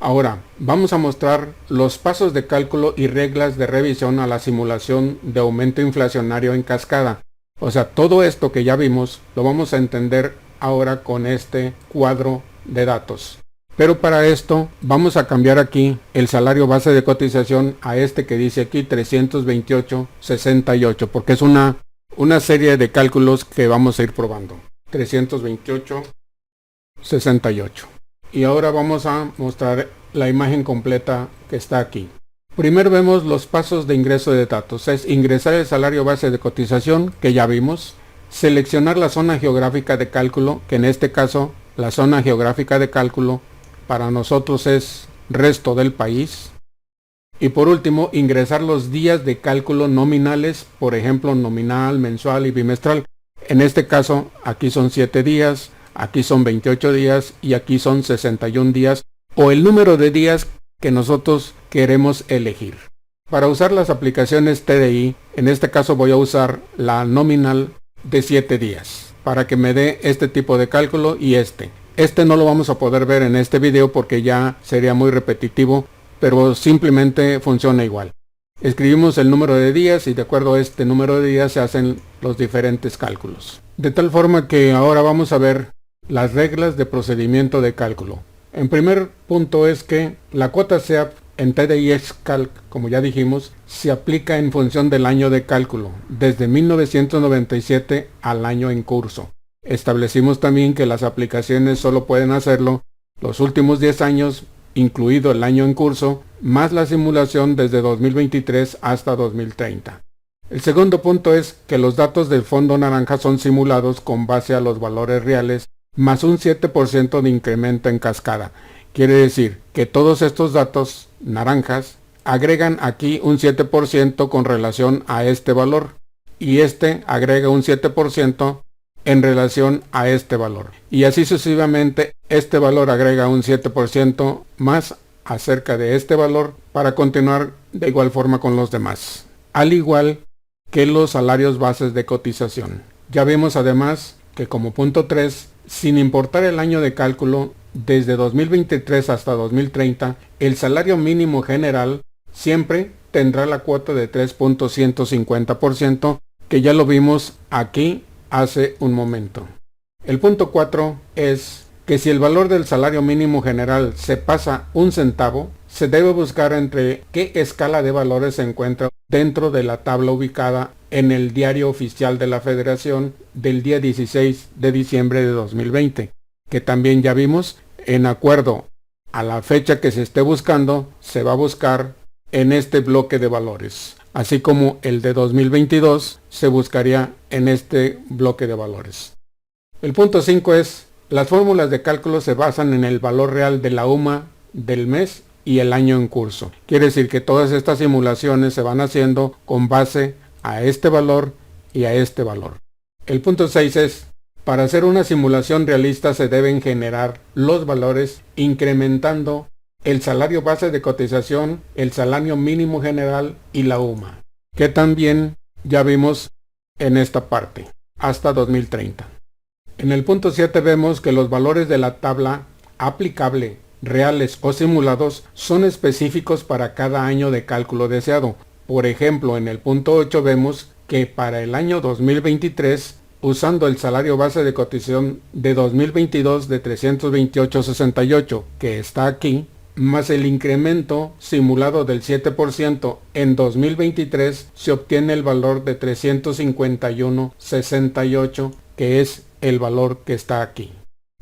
Ahora, vamos a mostrar los pasos de cálculo y reglas de revisión a la simulación de aumento inflacionario en cascada. O sea, todo esto que ya vimos lo vamos a entender ahora con este cuadro de datos. Pero para esto vamos a cambiar aquí el salario base de cotización a este que dice aquí 328.68, porque es una serie de cálculos que vamos a ir probando. 328.68. Y ahora vamos a mostrar la imagen completa que está aquí. Primero vemos los pasos de ingreso de datos. Es ingresar el salario base de cotización, que ya vimos. Seleccionar la zona geográfica de cálculo, que en este caso la zona geográfica de cálculo para nosotros es resto del país. Y por último, ingresar los días de cálculo nominales, por ejemplo nominal, mensual y bimestral. En este caso aquí son 7 días. Aquí son 28 días y aquí son 61 días o el número de días que nosotros queremos elegir. Para usar las aplicaciones TDI, en este caso voy a usar la nominal de 7 días para que me dé este tipo de cálculo y este. Este no lo vamos a poder ver en este video porque ya sería muy repetitivo, pero simplemente funciona igual. Escribimos el número de días y de acuerdo a este número de días se hacen los diferentes cálculos. De tal forma que ahora vamos a ver las reglas de procedimiento de cálculo. En primer punto es que la cuota SEAP en TDI Excalc, como ya dijimos, se aplica en función del año de cálculo, desde 1997 al año en curso. Establecimos también que las aplicaciones solo pueden hacerlo los últimos 10 años, incluido el año en curso, más la simulación desde 2023 hasta 2030. El segundo punto es que los datos del fondo naranja son simulados con base a los valores reales más un 7% de incremento en cascada. Quiere decir que todos estos datos naranjas agregan aquí un 7% con relación a este valor y este agrega un 7% en relación a este valor. Y así sucesivamente este valor agrega un 7% más acerca de este valor para continuar de igual forma con los demás. Al igual que los salarios bases de cotización. Ya vemos además que como punto 3, sin importar el año de cálculo, desde 2023 hasta 2030, el salario mínimo general siempre tendrá la cuota de 3.150%, que ya lo vimos aquí hace un momento. El punto 4 es que si el valor del salario mínimo general se pasa un centavo, se debe buscar entre qué escala de valores se encuentra dentro de la tabla ubicada en el Diario Oficial de la Federación del día 16 de diciembre de 2020, que también ya vimos, en acuerdo a la fecha que se esté buscando, se va a buscar en este bloque de valores, así como el de 2022 se buscaría en este bloque de valores. El punto 5 es, las fórmulas de cálculo se basan en el valor real de la UMA del mes y el año en curso. Quiere decir que todas estas simulaciones se van haciendo con base a este valor y a este valor. El punto 6 es, para hacer una simulación realista se deben generar los valores incrementando el salario base de cotización, el salario mínimo general y la UMA, que también ya vimos en esta parte, hasta 2030. En el punto 7 vemos que los valores de la tabla aplicable, reales o simulados, son específicos para cada año de cálculo deseado. Por ejemplo, en el punto 8 vemos que para el año 2023, usando el salario base de cotización de 2022 de 328.68, que está aquí, más el incremento simulado del 7% en 2023, se obtiene el valor de 351.68, que es el valor que está aquí.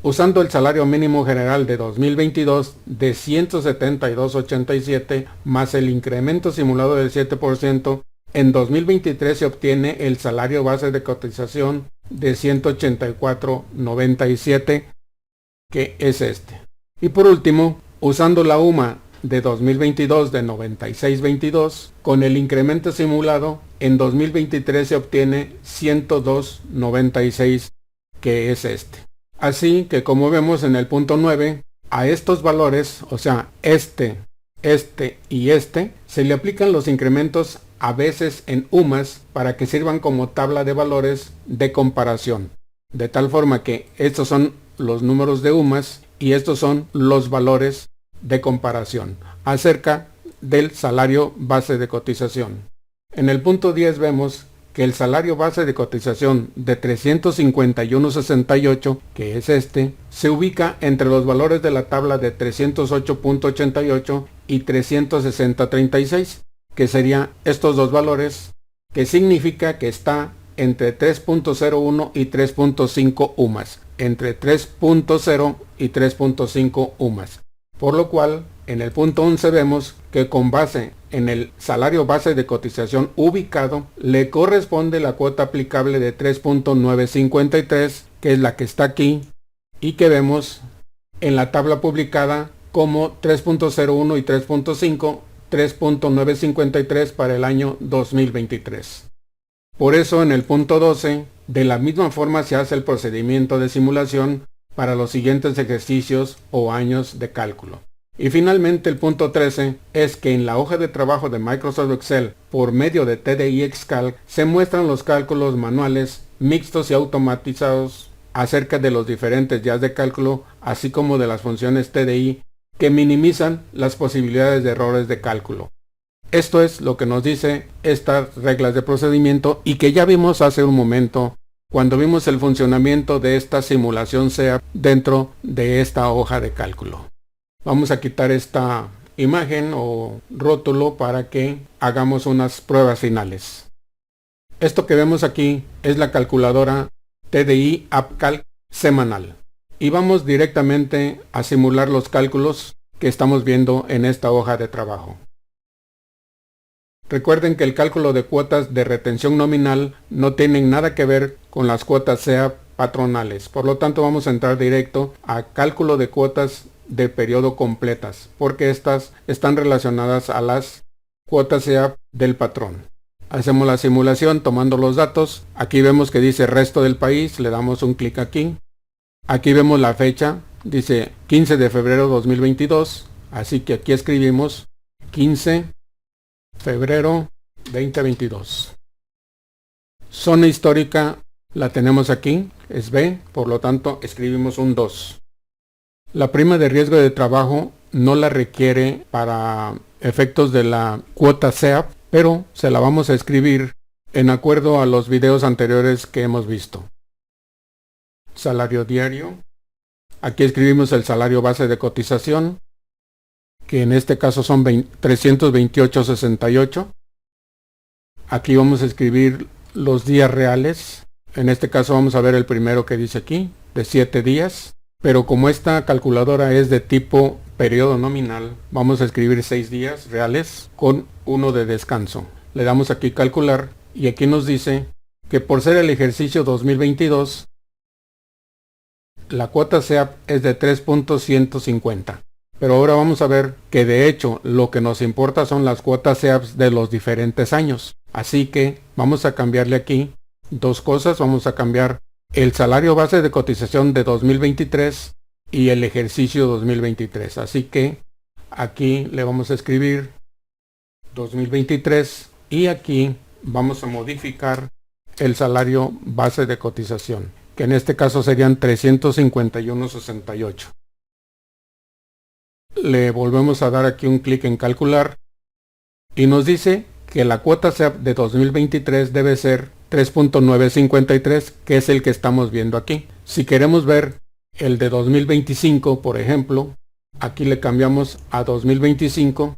Usando el salario mínimo general de 2022 de 172.87 más el incremento simulado del 7%, en 2023 se obtiene el salario base de cotización de 184.97, que es este. Y por último, usando la UMA de 2022 de 96.22, con el incremento simulado, en 2023 se obtiene 102.96, que es este. Así que como vemos en el punto 9, a estos valores, o sea, este y este, se le aplican los incrementos a veces en UMAS para que sirvan como tabla de valores de comparación. De tal forma que estos son los números de UMAS y estos son los valores de comparación acerca del salario base de cotización. En el punto 10 vemos que el salario base de cotización de 351.68, que es este, se ubica entre los valores de la tabla de 308.88 y 360.36, que serían estos dos valores, que significa que está entre 3.01 y 3.5 UMAS, entre 3.0 y 3.5 UMAS. Por lo cual, en el punto 11 vemos que con base en el salario base de cotización ubicado, le corresponde la cuota aplicable de 3.953, que es la que está aquí, y que vemos en la tabla publicada como 3.01 y 3.5, 3.953 para el año 2023. Por eso en el punto 12, de la misma forma se hace el procedimiento de simulación para los siguientes ejercicios o años de cálculo. Y finalmente el punto 13 es que en la hoja de trabajo de Microsoft Excel por medio de TDI Xcalc se muestran los cálculos manuales, mixtos y automatizados acerca de los diferentes días de cálculo, así como de las funciones TDI que minimizan las posibilidades de errores de cálculo. Esto es lo que nos dice estas reglas de procedimiento y que ya vimos hace un momento cuando vimos el funcionamiento de esta simulación SEAP dentro de esta hoja de cálculo. Vamos a quitar esta imagen o rótulo para que hagamos unas pruebas finales. Esto que vemos aquí es la calculadora TDI AppCalc semanal. Y vamos directamente a simular los cálculos que estamos viendo en esta hoja de trabajo. Recuerden que el cálculo de cuotas de retención nominal no tienen nada que ver con las cuotas SEAP patronales. Por lo tanto vamos a entrar directo a cálculo de cuotas de periodo completas, porque estas están relacionadas a las cuotas SEAP del patrón. Hacemos la simulación tomando los datos. Aquí vemos que dice resto del país, le damos un clic aquí. Aquí vemos la fecha, dice 15 de febrero 2022, así que aquí escribimos 15 febrero 2022. Zona histórica la tenemos aquí, es B, por lo tanto escribimos un 2. La prima de riesgo de trabajo no la requiere para efectos de la cuota SEAP, pero se la vamos a escribir en acuerdo a los videos anteriores que hemos visto. Salario diario. Aquí escribimos el salario base de cotización, que en este caso son 328.68. Aquí vamos a escribir los días reales. En este caso vamos a ver el primero que dice aquí, de 7 días. Pero como esta calculadora es de tipo periodo nominal, vamos a escribir 6 días reales con 1 de descanso. Le damos aquí calcular y aquí nos dice que por ser el ejercicio 2022, la cuota SEAP es de 3.150. Pero ahora vamos a ver que de hecho lo que nos importa son las cuotas SEAP de los diferentes años. Así que vamos a cambiarle aquí dos cosas. Vamos a cambiar el salario base de cotización de 2023 y el ejercicio 2023. Así que aquí le vamos a escribir 2023 y aquí vamos a modificar el salario base de cotización, que en este caso serían 351.68. Le volvemos a dar aquí un clic en calcular y nos dice que la cuota SEAP de 2023 debe ser 3.953, que es el que estamos viendo aquí. Si queremos ver el de 2025, por ejemplo, aquí le cambiamos a 2025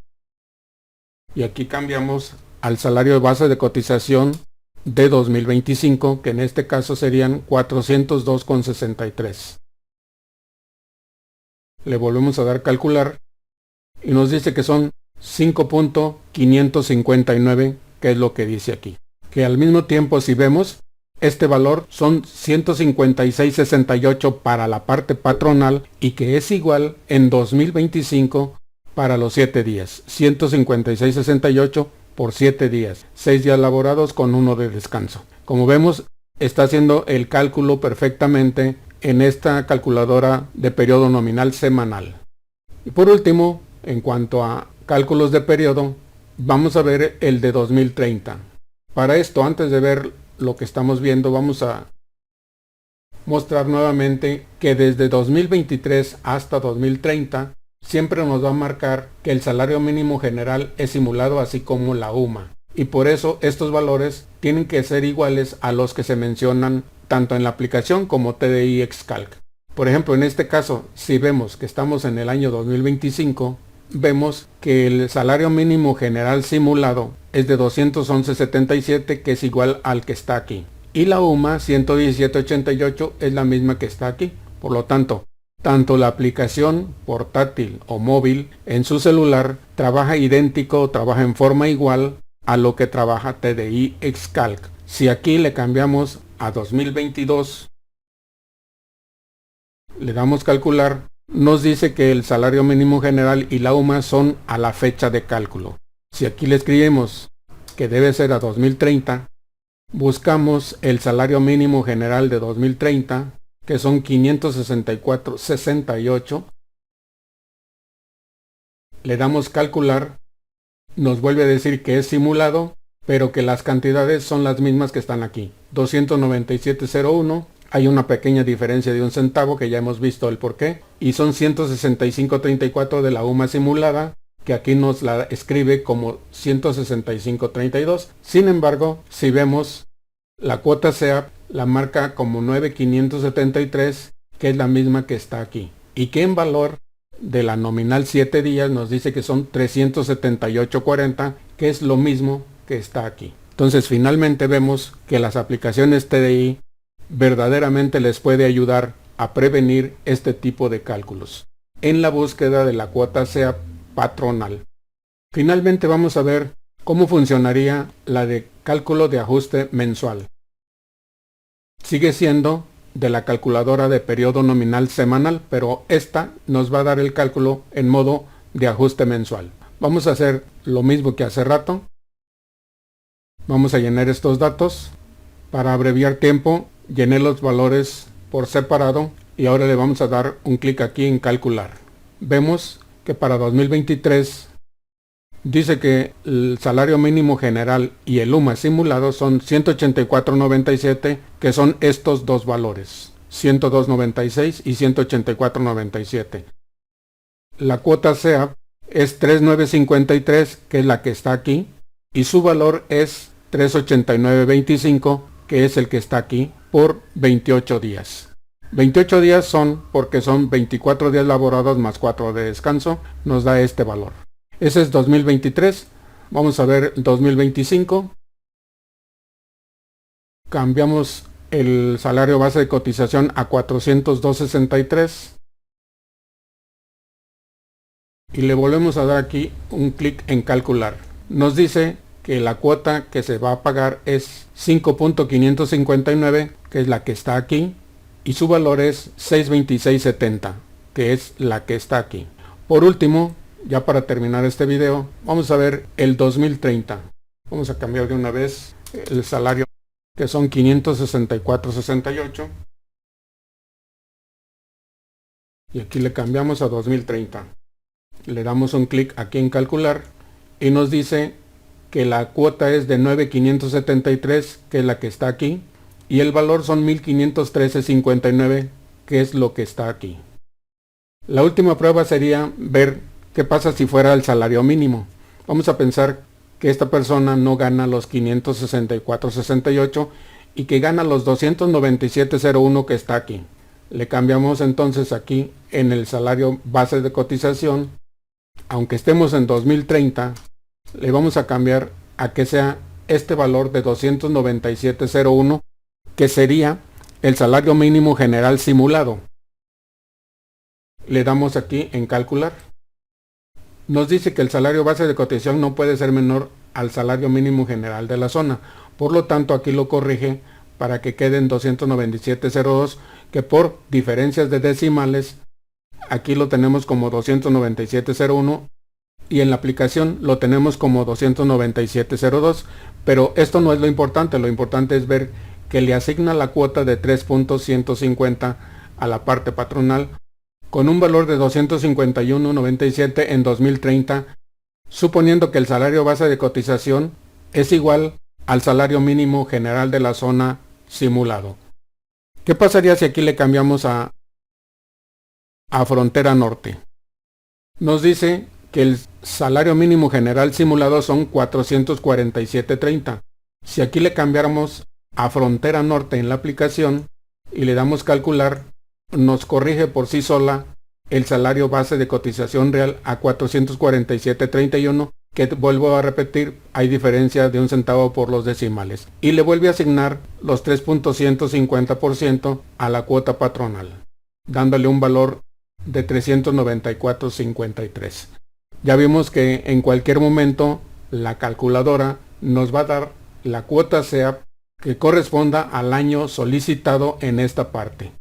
y aquí cambiamos al salario base de cotización de 2025, que en este caso serían 402.63. Le volvemos a dar calcular y nos dice que son 5.559, que es lo que dice aquí. Que al mismo tiempo, si vemos, este valor son 156.68 para la parte patronal y que es igual en 2025 para los 7 días. 156.68 por 7 días. 6 días laborados con 1 de descanso. Como vemos, está haciendo el cálculo perfectamente en esta calculadora de periodo nominal semanal. Y por último, en cuanto a cálculos de periodo, vamos a ver el de 2030. Para esto, antes de ver lo que estamos viendo, vamos a mostrar nuevamente que desde 2023 hasta 2030 siempre nos va a marcar que el salario mínimo general es simulado, así como la UMA. Y por eso estos valores tienen que ser iguales a los que se mencionan tanto en la aplicación como TDI Excalc. Por ejemplo, en este caso, si vemos que estamos en el año 2025, vemos que el salario mínimo general simulado es de 211.77, que es igual al que está aquí. Y la UMA 117.88 es la misma que está aquí. Por lo tanto, tanto la aplicación portátil o móvil en su celular trabaja idéntico, trabaja en forma igual a lo que trabaja TDI Excalc. Si aquí le cambiamos a 2022, le damos calcular, nos dice que el salario mínimo general y la UMA son a la fecha de cálculo. Si aquí le escribimos que debe ser a 2030, buscamos el salario mínimo general de 2030, que son 564.68. Le damos calcular, nos vuelve a decir que es simulado, pero que las cantidades son las mismas que están aquí. 297.01. Hay una pequeña diferencia de 1 centavo que ya hemos visto el porqué. Y son 165.34 de la UMA simulada, que aquí nos la escribe como 165.32. Sin embargo, si vemos la cuota SEAP, la marca como 9.573, que es la misma que está aquí. Y que en valor de la nominal 7 días nos dice que son 378.40, que es lo mismo que está aquí. Entonces finalmente vemos que las aplicaciones TDI verdaderamente les puede ayudar a prevenir este tipo de cálculos en la búsqueda de la cuota SEAP patronal. Finalmente vamos a ver cómo funcionaría la de cálculo de ajuste mensual. Sigue siendo de la calculadora de periodo nominal semanal, pero esta nos va a dar el cálculo en modo de ajuste mensual. Vamos a hacer lo mismo que hace rato. Vamos a llenar estos datos. Para abreviar tiempo, llené los valores por separado y ahora le vamos a dar un clic aquí en calcular. Vemos que para 2023 dice que el salario mínimo general y el UMA simulado son 184.97, que son estos dos valores, 102.96 y 184.97. La cuota SEAP es 3.953, que es la que está aquí, y su valor es 389.25, que es el que está aquí, por 28 días. 28 días son porque son 24 días laborados más 4 de descanso, nos da este valor. Ese es 2023. Vamos a ver 2025. Cambiamos el salario base de cotización a 402.63. Y le volvemos a dar aquí un clic en calcular. Nos dice que la cuota que se va a pagar es 5.559, que es la que está aquí. Y su valor es 626.70, que es la que está aquí. Por último, ya para terminar este video, vamos a ver el 2030. Vamos a cambiar de una vez el salario, que son 564.68. Y aquí le cambiamos a 2030. Le damos un clic aquí en calcular y nos dice que la cuota es de 9.573, que es la que está aquí. Y el valor son 1.513.59, que es lo que está aquí. La última prueba sería ver qué pasa si fuera el salario mínimo. Vamos a pensar que esta persona no gana los 564.68 y que gana los 297.01 que está aquí. Le cambiamos entonces aquí en el salario base de cotización. Aunque estemos en 2030, le vamos a cambiar a que sea este valor de 297.01, que sería el salario mínimo general simulado. Le damos aquí en calcular. Nos dice que el salario base de cotización no puede ser menor al salario mínimo general de la zona. Por lo tanto, aquí lo corrige para que quede en 297.02, que por diferencias de decimales, aquí lo tenemos como 297.01 y en la aplicación lo tenemos como 297.02. Pero esto no es lo importante es ver que le asigna la cuota de 3.150 a la parte patronal con un valor de 251.97 en 2030, suponiendo que el salario base de cotización es igual al salario mínimo general de la zona simulado. ¿Qué pasaría si aquí le cambiamos a frontera norte? Nos dice que el salario mínimo general simulado son 447.30. Si aquí le cambiáramos a frontera norte en la aplicación y le damos calcular, nos corrige por sí sola el salario base de cotización real a 447.31, que vuelvo a repetir, hay diferencia de 1 centavo por los decimales, y le vuelve a asignar los 3.150% a la cuota patronal, dándole un valor de 394.53. Ya vimos que en cualquier momento la calculadora nos va a dar la cuota SEAP que corresponda al año solicitado en esta parte.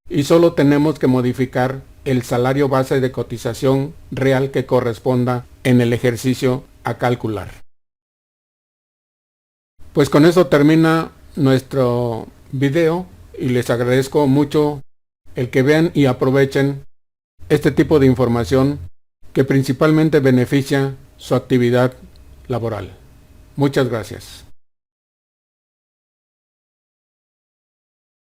Y solo tenemos que modificar el salario base de cotización real que corresponda en el ejercicio a calcular. Pues con eso termina nuestro video y les agradezco mucho el que vean y aprovechen este tipo de información que principalmente beneficia su actividad laboral. Muchas gracias.